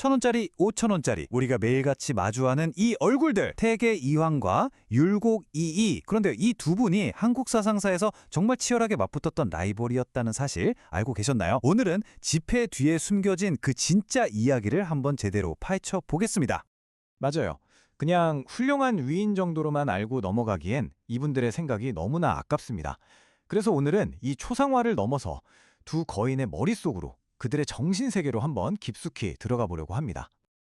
1,000원짜리, 5,000원짜리 우리가 매일같이 마주하는 이 얼굴들 태계 이황과 율곡 이이. 그런데 이 두 분이 한국 사상사에서 정말 치열하게 맞붙었던 라이벌이었다는 사실 알고 계셨나요? 오늘은 지폐 뒤에 숨겨진 그 진짜 이야기를 한번 제대로 파헤쳐 보겠습니다. 맞아요. 그냥 훌륭한 위인 정도로만 알고 넘어가기엔 이분들의 생각이 너무나 아깝습니다. 그래서 오늘은 이 초상화를 넘어서 두 거인의 머릿속으로 그들의 정신세계로 한번 깊숙이 들어가 보려고 합니다.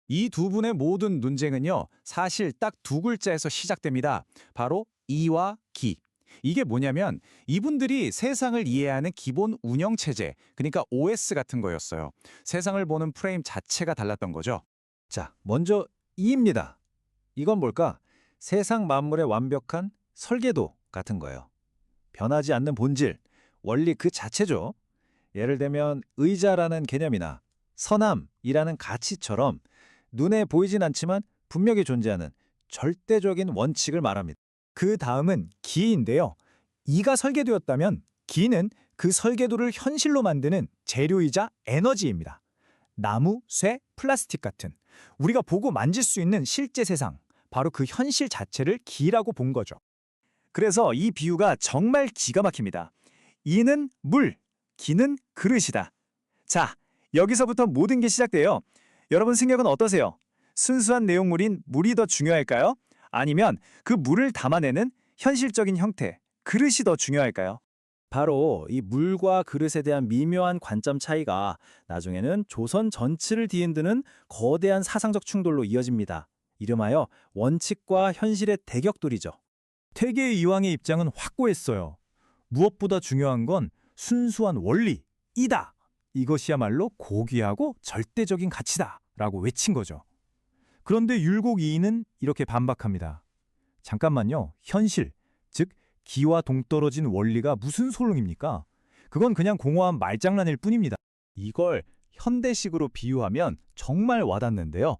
이 두 분의 모든 논쟁은요, 사실 딱 두 글자에서 시작됩니다. 바로 이와 기. 이게 뭐냐면 이분들이 세상을 이해하는 기본 운영체제, 그러니까 OS 같은 거였어요. 세상을 보는 프레임 자체가 달랐던 거죠. 자, 먼저 이입니다. 이건 뭘까? 세상 만물의 완벽한 설계도 같은 거예요. 변하지 않는 본질, 원리 그 자체죠. 예를 들면 의자라는 개념이나 선함이라는 가치처럼 눈에 보이진 않지만 분명히 존재하는 절대적인 원칙을 말합니다. 그 다음은 기인데요. 이가 설계되었다면 기는 그 설계도를 현실로 만드는 재료이자 에너지입니다. 나무, 쇠, 플라스틱 같은 우리가 보고 만질 수 있는 실제 세상, 바로 그 현실 자체를 기라고 본 거죠. 그래서 이 비유가 정말 기가 막힙니다. 이는 물, 기는 그릇이다. 자, 여기서부터 모든 게 시작돼요. 여러분 생각은 어떠세요? 순수한 내용물인 물이 더 중요할까요? 아니면 그 물을 담아내는 현실적인 형태, 그릇이 더 중요할까요? 바로 이 물과 그릇에 대한 미묘한 관점 차이가 나중에는 조선 전체를 뒤흔드는 거대한 사상적 충돌로 이어집니다. 이름하여 원칙과 현실의 대격돌이죠. 태계 이황의 입장은 확고했어요. 무엇보다 중요한 건 순수한 원리이다. 이것이야말로 고귀하고 절대적인 가치다 라고 외친 거죠. 그런데 율곡 이이는 이렇게 반박합니다. 잠깐만요. 현실, 즉 기와 동떨어진 원리가 무슨 소용입니까? 그건 그냥 공허한 말장난일 뿐입니다. 이걸 현대식으로 비유하면 정말 와닿는데요.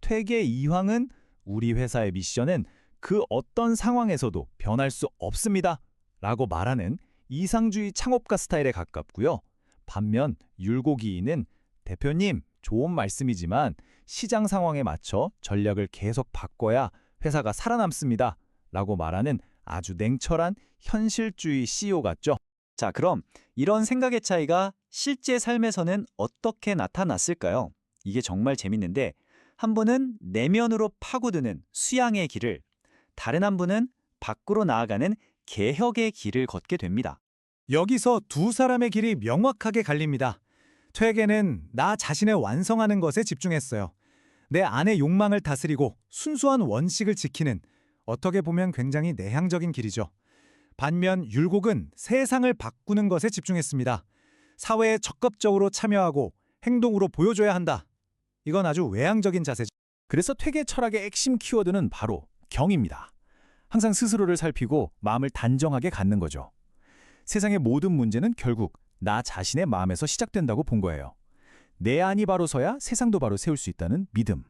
퇴계 이황은 우리 회사의 미션은 그 어떤 상황에서도 변할 수 없습니다. 라고 말하는 이상주의 창업가 스타일에 가깝고요. 반면 율곡이인은 대표님, 좋은 말씀이지만 시장 상황에 맞춰 전략을 계속 바꿔야 회사가 살아남습니다. 라고 말하는 아주 냉철한 현실주의 CEO 같죠. 자, 그럼 이런 생각의 차이가 실제 삶에서는 어떻게 나타났을까요? 이게 정말 재밌는데 한 분은 내면으로 파고드는 수양의 길을, 다른 한 분은 밖으로 나아가는 개혁의 길을 걷게 됩니다. 여기서 두 사람의 길이 명확하게 갈립니다. 퇴계는 나 자신을 완성하는 것에 집중했어요. 내 안의 욕망을 다스리고 순수한 원칙을 지키는 어떻게 보면 굉장히 내향적인 길이죠. 반면 율곡은 세상을 바꾸는 것에 집중했습니다. 사회에 적극적으로 참여하고 행동으로 보여줘야 한다. 이건 아주 외향적인 자세죠. 그래서 퇴계 철학의 핵심 키워드는 바로 경입니다. 항상 스스로를 살피고 마음을 단정하게 갖는 거죠. 세상의 모든 문제는 결국 나 자신의 마음에서 시작된다고 본 거예요. 내 안이 바로 서야 세상도 바로 세울 수 있다는 믿음.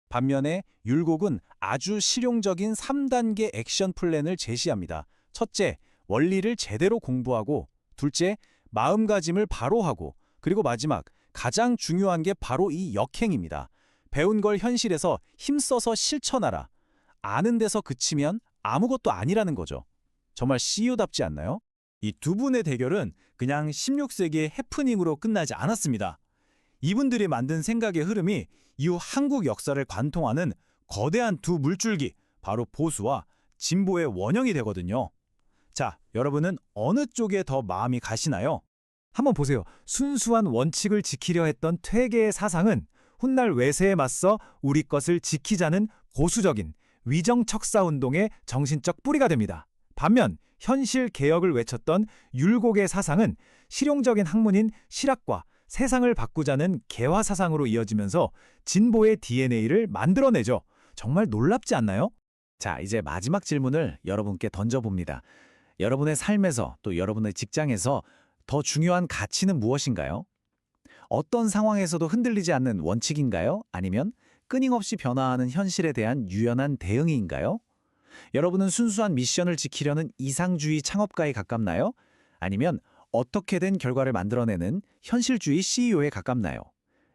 반면에 율곡은 아주 실용적인 3단계 액션 플랜을 제시합니다. 첫째, 원리를 제대로 공부하고, 둘째, 마음가짐을 바로 하고, 그리고 마지막, 가장 중요한 게 바로 이 역행입니다. 배운 걸 현실에서 힘써서 실천하라. 아는 데서 그치면 아무것도 아니라는 거죠. 정말 CEO답지 않나요? 이 두 분의 대결은 그냥 16세기의 해프닝으로 끝나지 않았습니다. 이분들이 만든 생각의 흐름이 이후 한국 역사를 관통하는 거대한 두 물줄기, 바로 보수와 진보의 원형이 되거든요. 자, 여러분은 어느 쪽에 더 마음이 가시나요? 한번 보세요. 순수한 원칙을 지키려 했던 퇴계의 사상은 훗날 외세에 맞서 우리 것을 지키자는 고수적인 위정척사운동의 정신적 뿌리가 됩니다. 반면 현실 개혁을 외쳤던 율곡의 사상은 실용적인 학문인 실학과 세상을 바꾸자는 개화 사상으로 이어지면서 진보의 DNA를 만들어내죠. 정말 놀랍지 않나요? 자, 이제 마지막 질문을 여러분께 던져봅니다. 여러분의 삶에서 또 여러분의 직장에서 더 중요한 가치는 무엇인가요? 어떤 상황에서도 흔들리지 않는 원칙인가요? 아니면 끊임없이 변화하는 현실에 대한 유연한 대응인가요? 여러분은 순수한 미션을 지키려는 이상주의 창업가에 가깝나요? 아니면 어떻게든 결과를 만들어내는 현실주의 CEO에 가깝나요?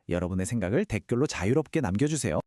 여러분의 생각을 댓글로 자유롭게 남겨주세요.